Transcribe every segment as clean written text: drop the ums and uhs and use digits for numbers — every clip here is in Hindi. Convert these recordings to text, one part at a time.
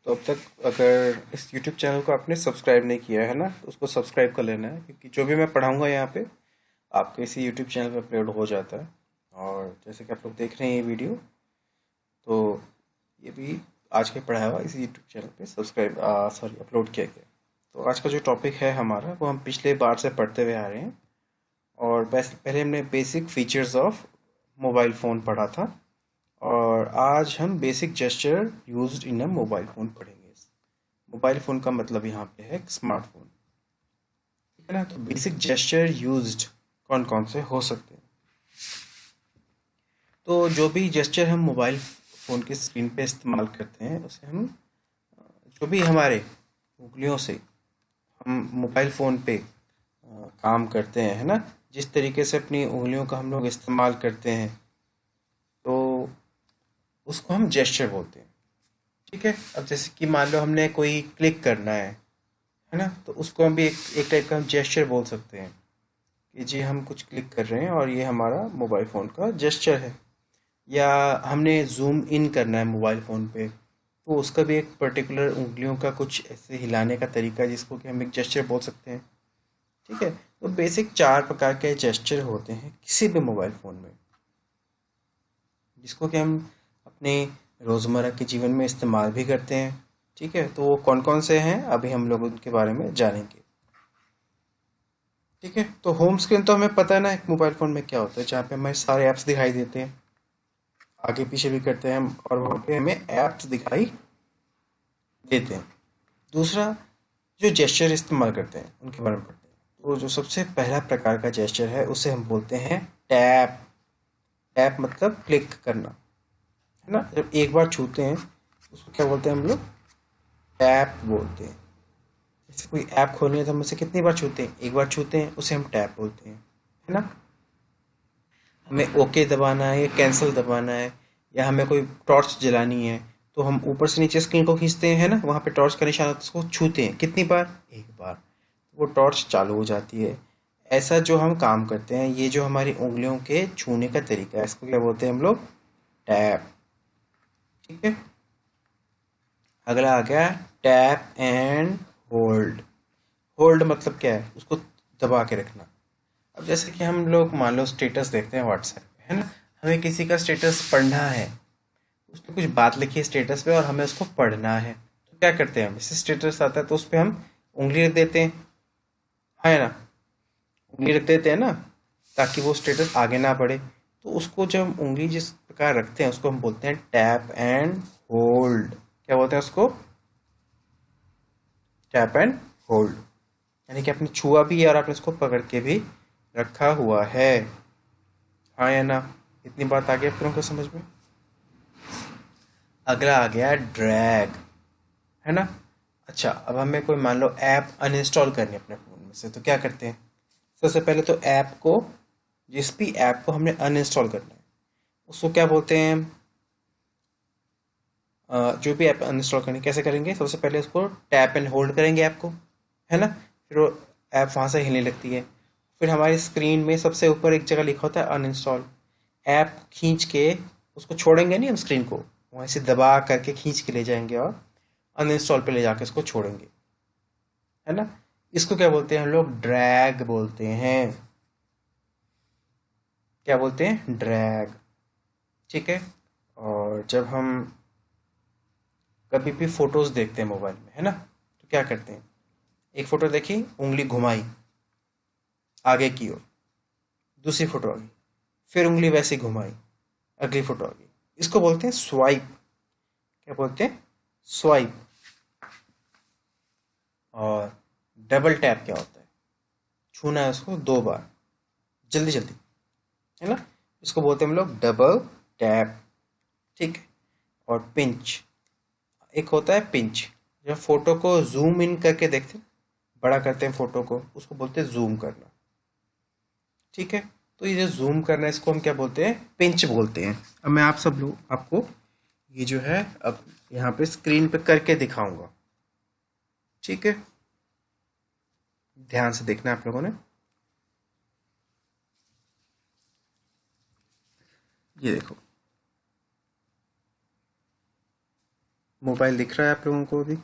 तो अब तक अगर इस YouTube चैनल को आपने सब्सक्राइब नहीं किया है ना, तो उसको सब्सक्राइब कर लेना है, क्योंकि जो भी मैं पढ़ाऊँगा यहाँ पे आपके इसी YouTube चैनल पे अपलोड हो जाता है। और जैसे कि आप लोग देख रहे हैं ये वीडियो, तो ये भी आज के पढ़ाया हुआ इसी YouTube चैनल पे अपलोड किया गया। तो आज का जो टॉपिक है हमारा, वो हम पिछले बार से पढ़ते हुए आ रहे हैं। और पहले हमने basic features of mobile phone पढ़ा था, और आज हम basic gesture used in a mobile phone पढ़ेंगे। मोबाइल फ़ोन का मतलब यहाँ पे है स्मार्टफोन, ठीक है ना। तो बेसिक जेस्चर यूज्ड कौन कौन से हो सकते हैं? तो जो भी जेस्चर हम मोबाइल फ़ोन की स्क्रीन पे इस्तेमाल करते हैं, उसे हम जो भी हमारे उंगलियों से हम मोबाइल फ़ोन पे काम करते हैं, है ना। जिस तरीके से अपनी उंगलियों का हम लोग इस्तेमाल करते हैं, तो उसको हम जेस्चर बोलते हैं, ठीक है। अब जैसे कि मान लो हमने कोई क्लिक करना है ना, तो उसको हम भी एक टाइप का हम जेस्चर बोल सकते हैं कि जी हम कुछ क्लिक कर रहे हैं और ये हमारा मोबाइल फ़ोन का जेस्चर है। या हमने जूम इन करना है मोबाइल फ़ोन पे, तो उसका भी एक पर्टिकुलर उंगलियों का कुछ ऐसे हिलाने का तरीका है जिसको कि हम एक जेस्चर बोल सकते हैं, ठीक है। तो बेसिक 4 प्रकार के जेस्चर होते हैं किसी भी मोबाइल फ़ोन में, जिसको कि हम अपने रोज़मर्रा के जीवन में इस्तेमाल भी करते हैं, ठीक है। तो वो कौन कौन से हैं, अभी हम लोग उनके बारे में जानेंगे, ठीक है। तो होम स्क्रीन तो हमें पता है ना, एक मोबाइल फ़ोन में क्या होता है, जहाँ पे हमें सारे ऐप्स दिखाई देते हैं, आगे पीछे भी करते हैं हम, और वहाँ पे हमें ऐप्स दिखाई देते हैं। दूसरा, जो जेस्चर इस्तेमाल करते हैं उनके बारे में पढ़ते हैं। तो जो सबसे पहला प्रकार का जेस्चर है उसे हम बोलते हैं टैप। टैप मतलब क्लिक करना, है ना। जब एक बार छूते हैं उसको क्या बोलते हैं हम लोग? टैप बोलते हैं। जैसे कोई ऐप खोलनी है तो हम उसे कितनी बार छूते हैं? एक बार छूते हैं, उसे हम टैप बोलते हैं, है ना। हमें ओके दबाना है या कैंसिल दबाना है, या हमें कोई टॉर्च जलानी है, तो हम ऊपर से नीचे स्क्रीन को खींचते हैं, है ना, वहाँ पे टॉर्च का निशान होता है, उसको छूते हैं कितनी बार? एक बार, वो टॉर्च चालू हो जाती है। ऐसा जो हम काम करते हैं, ये जो हमारी उंगलियों के छूने का तरीका है, इसको क्या बोलते हैं हम लोग? टैप, ठीक है। अगला आ गया टैप एंड होल्ड। होल्ड मतलब क्या है? उसको दबा के रखना। अब जैसे कि हम लोग मान लो स्टेटस देखते हैं व्हाट्सएप पे, है ना। हमें किसी का स्टेटस पढ़ना है, उस पर कुछ बात लिखी है स्टेटस पे और हमें उसको पढ़ना है, तो क्या करते हैं हम? जैसे स्टेटस आता है तो उस पर हम उंगली रख देते हैं, है ना। उंगली रख देते हैं ना, ताकि वो स्टेटस आगे ना बढ़े। तो उसको जब हम उंगली जिस प्रकार रखते हैं उसको हम बोलते हैं टैप एंड होल्ड। क्या बोलते हैं उसको? Tap and hold. यानी कि आपने छुआ भी है और आपने उसको पकड़ के भी रखा हुआ है, हाँ या ना। इतनी बात आ गई आप लोगों को समझ में? अगला आ गया ड्रैग, है ना। अच्छा, अब हमें कोई मान लो ऐप अनइंस्टॉल करनी है अपने फ़ोन में से, तो क्या करते हैं? सबसे पहले तो ऐप को, जिस भी ऐप को हमने अनइंस्टॉल करना है, उसको क्या बोलते हैं? जो भी ऐप अनइंस्टॉल करेंगे कैसे करेंगे? सबसे पहले उसको टैप एंड होल्ड करेंगे ऐप को, है ना। फिर वो ऐप वहाँ से हिलने लगती है। फिर हमारी स्क्रीन में सबसे ऊपर एक जगह लिखा होता है अनइंस्टॉल। ऐप खींच के उसको छोड़ेंगे नहीं हम स्क्रीन को, वहाँ से दबा करके खींच के ले जाएंगे और अनइंस्टॉल पे ले जाके उसको छोड़ेंगे, है ना। इसको क्या बोलते हैं हम लोग? ड्रैग बोलते हैं। क्या बोलते हैं? ड्रैग, ठीक है। और जब हम कभी भी फोटोज देखते हैं मोबाइल में, है ना, तो क्या करते हैं? एक फोटो देखी, उंगली घुमाई आगे की ओर, दूसरी फोटो आ गई, फिर उंगली वैसे ही घुमाई, अगली फोटो आ गई। इसको बोलते हैं स्वाइप। क्या बोलते हैं? स्वाइप। और डबल टैप क्या होता है? छूना है उसको 2 बार, जल्दी जल्दी, है ना। इसको बोलते हैं हम लोग डबल टैप, ठीक है। और पिंच, एक होता है पिंच। जब फोटो को जूम इन करके देखते हैं, बड़ा करते हैं फोटो को, उसको बोलते हैं जूम करना, ठीक है। तो ये जो जूम करना है इसको हम क्या बोलते हैं? पिंच बोलते हैं। अब मैं आप सब लोग आपको ये जो है अब यहाँ पे स्क्रीन पे करके दिखाऊंगा, ठीक है। ध्यान से देखना है आप लोगों ने। ये देखो, मोबाइल दिख रहा है आप लोगों को अभी?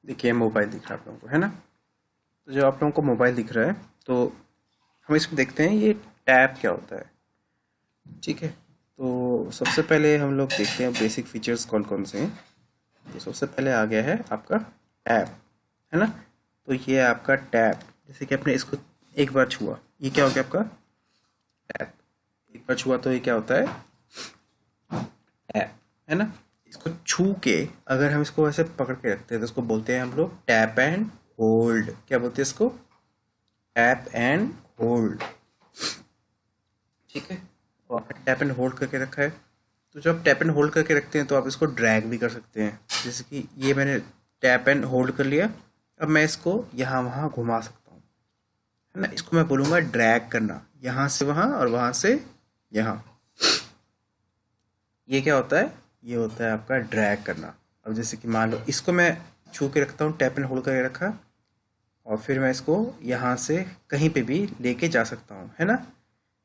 देखिए मोबाइल दिख रहा है आप लोगों को, है ना? तो जो आप लोगों को मोबाइल दिख रहा है, तो हम इसको देखते हैं ये टैब क्या होता है। ठीक है, तो सबसे पहले हम लोग देखते हैं बेसिक फीचर्स कौन कौन से हैं। तो सबसे पहले आ गया है आपका टैब, है ना? तो ये है आपका टैब। जैसे कि आपने इसको एक बार छुआ, ये क्या हो गया आपका टैब। एक बार छुआ तो ये क्या होता है टैब, है ना? इसको छू के अगर हम इसको ऐसे पकड़ के रखते हैं तो इसको बोलते हैं हम लोग टैप एंड होल्ड। क्या बोलते हैं इसको? Tap and hold. ठीक है, और आपने टैप एंड होल्ड करके रखा है, तो जब आप टैप एंड होल्ड करके रखते हैं तो आप इसको ड्रैग भी कर सकते हैं। जैसे कि ये मैंने टैप एंड होल्ड कर लिया, अब मैं इसको यहाँ वहाँ घुमा सकता हूँ, है ना? इसको मैं बोलूँगा ड्रैग करना, यहाँ से वहाँ और वहाँ से यहाँ। ये क्या होता है? ये होता है आपका ड्रैग करना। अब जैसे कि मान लो इसको मैं छू के रखता हूँ, टैप एंड होल्ड करके रखा, और फिर मैं इसको यहाँ से कहीं पे भी लेके जा सकता हूँ, है ना?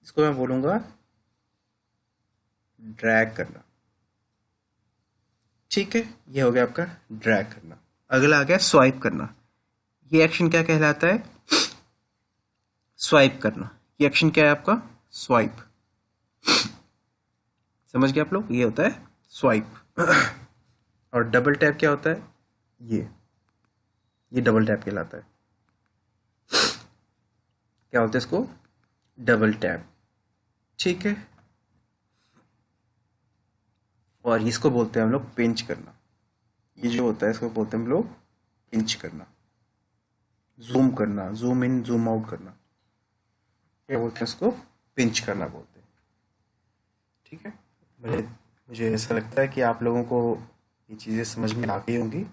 इसको मैं बोलूँगा ड्रैग करना। ठीक है, ये हो गया आपका ड्रैग करना। अगला आ गया स्वाइप करना। ये एक्शन क्या कहलाता है? स्वाइप करना। ये एक्शन क्या है आपका? स्वाइप। समझ गए आप लोग? ये होता है स्वाइप। और डबल टैप क्या होता है? ये डबल टैप कहलाता है। क्या होता है इसको? Double tap. ठीक है, और इसको बोलते हैं हम लोग पिंच करना। ये जो होता है इसको बोलते हैं हम लोग पिंच करना। जूम करना, जूम इन जूम आउट करना, क्या बोलते हैं इसको? पिंच करना बोलते हैं। ठीक है, मुझे मुझे ऐसा लगता है कि आप लोगों को ये चीज़ें समझ में आ गई होंगी।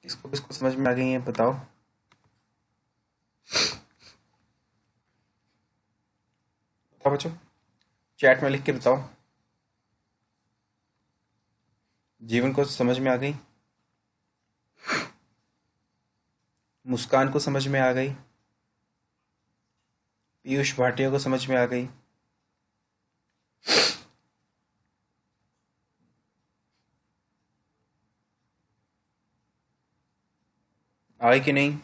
किसको किसको समझ में आ गई हैं बताओ? बताओ बच्चों, चैट में लिख के बताओ। जीवन को समझ में आ गई? मुस्कान को समझ में आ गई? पीयूष भाटिया को समझ में आ गई? आई कि नहीं?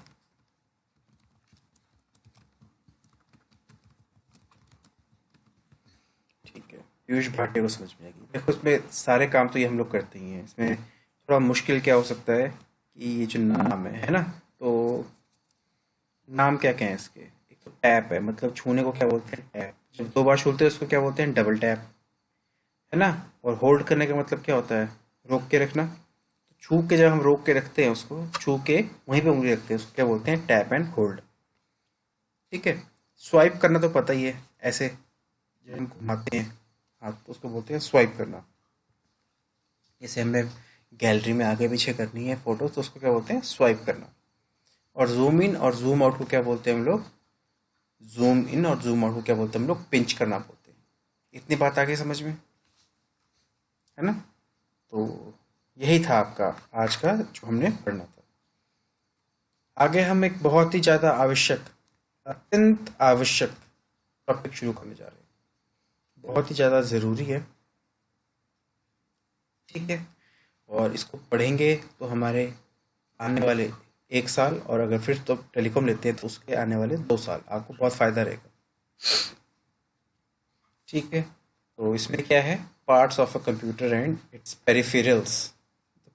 ठीक है, पीयूष भाटिया को समझ में आ गई। देखो इसमें सारे काम तो ये हम लोग करते ही हैं। इसमें थोड़ा मुश्किल क्या हो सकता है कि ये जो नाम है ना, तो नाम क्या क्या है इसके? एक तो टैप है, मतलब छूने को क्या बोलते हैं? टैप। जब दो बार छूते हैं उसको क्या बोलते हैं? डबल टैप, है ना? और होल्ड करने का मतलब क्या होता है? रोक के रखना। छू के जब हम रोक के रखते हैं, उसको छू के वहीं पे उंगली रखते हैं, उसको क्या बोलते हैं? Tap and hold. ठीक है, स्वाइप करना तो पता ही है, ऐसे जब हम घुमाते हैं हाथ तो उसको बोलते हैं स्वाइप करना। जैसे हमने गैलरी में आगे पीछे करनी है फोटो तो उसको क्या बोलते हैं? स्वाइप करना। और जूम इन और जूम आउट को क्या बोलते हैं हम लोग? जूम इन और जूम आउट को क्या बोलते हैं हम लोग? पिंच करना बोलते हैं। इतनी बात आ गई समझ में, है ना? तो यही था आपका आज का जो हमने पढ़ना था। आगे हम एक बहुत ही ज़्यादा आवश्यक, अत्यंत आवश्यक टॉपिक शुरू करने जा रहे हैं। बहुत ही ज़्यादा ज़रूरी है। ठीक है, और इसको पढ़ेंगे तो हमारे आने वाले 1 साल, और अगर फिर तो टेलीकॉम लेते हैं तो उसके आने वाले 2 साल आपको बहुत फ़ायदा रहेगा। ठीक है, तो इसमें क्या है? Parts of a computer and it's peripherals.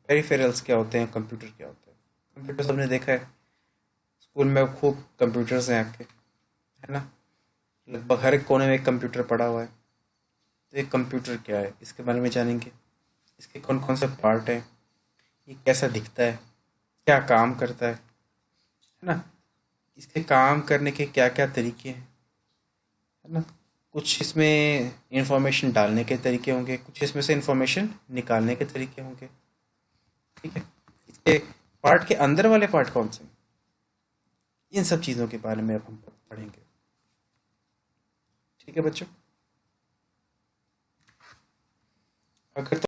Peripherals क्या होते हैं? कंप्यूटर क्या होता है? कंप्यूटर सबने देखा है, स्कूल में खूब कंप्यूटर्स हैं आपके, है ना? लगभग हर एक कोने में एक कंप्यूटर पड़ा हुआ है। तो एक कंप्यूटर क्या है इसके बारे में जानेंगे। इसके कौन कौन से पार्ट हैं, ये कैसा दिखता है, क्या काम करता है ना? इसके काम करने के क्या क्या तरीके हैं, है ना? कुछ इसमें इंफॉर्मेशन डालने के तरीके होंगे, कुछ इसमें से इंफॉर्मेशन निकालने के तरीके होंगे। ठीक है, इसके पार्ट के अंदर वाले पार्ट कौन से हैं? इन सब चीज़ों के बारे में अब हम पढ़ेंगे। ठीक है बच्चों, अगर